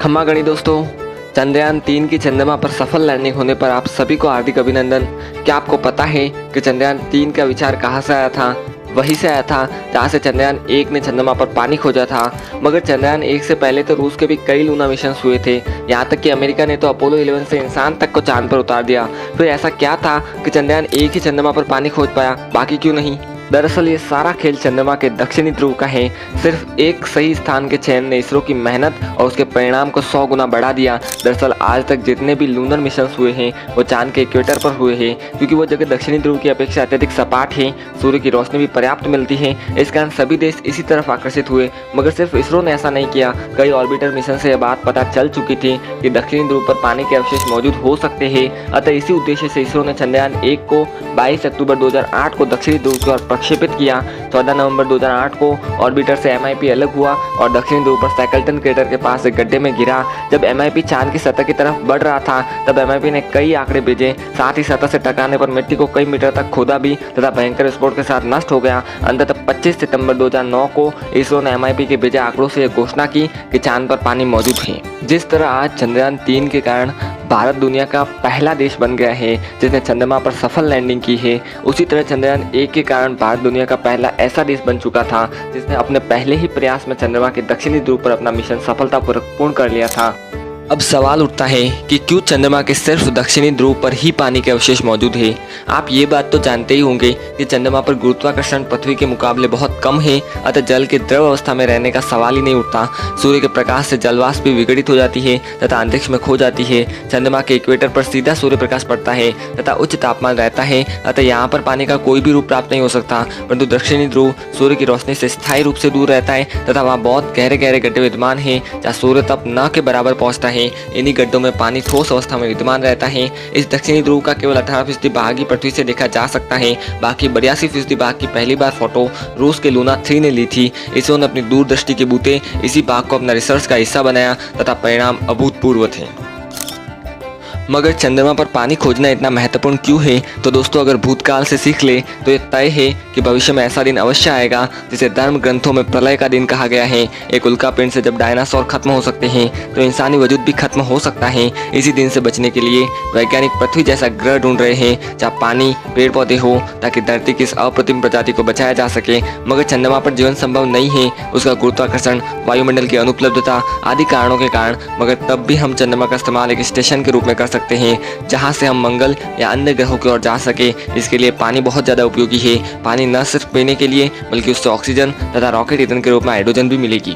खम्मा गणी दोस्तों, चंद्रयान-3 की चंद्रमा पर सफल लैंडिंग होने पर आप सभी को हार्दिक अभिनंदन। क्या आपको पता है कि चंद्रयान-3 का विचार कहाँ से आया था? वहीं से आया था जहाँ से चंद्रयान-1 ने चंद्रमा पर पानी खोजा था। मगर चंद्रयान-1 से पहले तो रूस के भी कई लूना मिशन हुए थे। यहाँ तक कि अमेरिका ने तो अपोलो 11 से इंसान तक को चांद पर उतार दिया। फिर ऐसा क्या था कि चंद्रयान-1 ही चंद्रमा पर पानी खोज पाया, बाकी क्यों नहीं? दरअसल ये सारा खेल चंद्रमा के दक्षिणी ध्रुव का है। सिर्फ एक सही स्थान के चयन ने इसरो की मेहनत और उसके परिणाम को 100 गुना बढ़ा दिया। दरअसल आज तक जितने भी लूनर मिशन हुए हैं वो चांद के इक्वेटर पर हुए हैं, क्योंकि वो जगह दक्षिणी ध्रुव की अपेक्षा अत्यधिक सपाट है। सूर्य की रोशनी भी पर्याप्त मिलती है। इस कारण सभी देश इसी तरफ आकर्षित हुए। मगर सिर्फ इसरो ने ऐसा नहीं किया, कई ऑर्बिटर मिशन से यह बात पता चल चुकी थी कि दक्षिणी ध्रुव पर पानी के अवशेष मौजूद हो सकते हैं। अतः इसी उद्देश्य से इसरो ने चंद्रयान-1 को 22 अक्टूबर 2008 को दक्षिणी ध्रुव की ओर प्रक्षेपित किया। 14 नवंबर 2008 को ऑर्बिटर से MIP अलग हुआ और दक्षिणी ध्रुव पर सैकल्टन क्रेटर के पास एक गड्ढे में गिरा। जब MIP चांद की सतह की तरफ बढ़ रहा था तब MIP ने कई आंकड़े भेजे। साथ ही सतह से टकराने पर मिट्टी को कई मीटर तक खोदा भी तथा भयंकर विस्फोट के साथ नष्ट हो गया। अंततः 25 सितंबर 2009 को इसरो ने MIP के भेजे आंकड़ों से यह घोषणा की कि चांद पर पानी मौजूद है। जिस तरह आज चंद्रयान-3 के कारण भारत दुनिया का पहला देश बन गया है जिसने चंद्रमा पर सफल लैंडिंग की है, उसी तरह चंद्रयान-1 के कारण भारत दुनिया का पहला ऐसा देश बन चुका था जिसने अपने पहले ही प्रयास में चंद्रमा के दक्षिणी ध्रुव पर अपना मिशन सफलतापूर्वक पूर्ण कर लिया था। अब सवाल उठता है कि क्यों चंद्रमा के सिर्फ दक्षिणी ध्रुव पर ही पानी के अवशेष मौजूद है। आप ये बात तो जानते ही होंगे कि चंद्रमा पर गुरुत्वाकर्षण पृथ्वी के मुकाबले बहुत कम है, अतः जल के द्रव अवस्था में रहने का सवाल ही नहीं उठता। सूर्य के प्रकाश से जलवाष्प भी विघटित हो जाती है तथा अंतरिक्ष में खो जाती है। चंद्रमा के इक्वेटर पर सीधा सूर्य प्रकाश पड़ता है तथा उच्च तापमान रहता है, अतः यहाँ पर पानी का कोई भी रूप प्राप्त नहीं हो सकता। परंतु दक्षिणी ध्रुव सूर्य की रोशनी से स्थायी रूप से दूर रहता है तथा वहाँ बहुत गहरे गहरे गड्ढे विद्यमान है जहाँ सूर्य तप न के बराबर पहुँचता है। इन्हीं गड्ढों में पानी ठोस अवस्था में विद्यमान रहता है। इस दक्षिणी ध्रुव का केवल 18% भाग ही पृथ्वी से देखा जा सकता है। बाकी 82% भाग की पहली बार फोटो रूस के लूना 3 ने ली थी। इसरो ने अपनी दूरदृष्टि के बूते इसी भाग को अपना रिसर्च का हिस्सा बनाया तथा परिणाम अभूतपूर्व थे। मगर चंद्रमा पर पानी खोजना इतना महत्वपूर्ण क्यों है? तो दोस्तों, अगर भूतकाल से सीख ले तो ये तय है कि भविष्य में ऐसा दिन अवश्य आएगा जिसे धर्म ग्रंथों में प्रलय का दिन कहा गया है। एक उल्कापिंड से जब डायनासोर खत्म हो सकते हैं तो इंसानी वजूद भी खत्म हो सकता है। इसी दिन से बचने के लिए वैज्ञानिक पृथ्वी जैसा ग्रह ढूंढ रहे हैं जहाँ पानी पेड़ पौधे हो ताकि धरती की इस अप्रतिम प्रजाति को बचाया जा सके। मगर चंद्रमा पर जीवन संभव नहीं है, उसका गुरुत्वाकर्षण, वायुमंडल की अनुपलब्धता आदि कारणों के कारण। मगर तब भी हम चंद्रमा का इस्तेमाल एक स्टेशन के रूप में कर सकते हैं जहां से हम मंगल या अन्य ग्रहों की ओर जा सके। इसके लिए पानी बहुत ज़्यादा उपयोगी है। पानी न सिर्फ पीने के लिए बल्कि उससे ऑक्सीजन तथा रॉकेट ईंधन के रूप में हाइड्रोजन भी मिलेगी।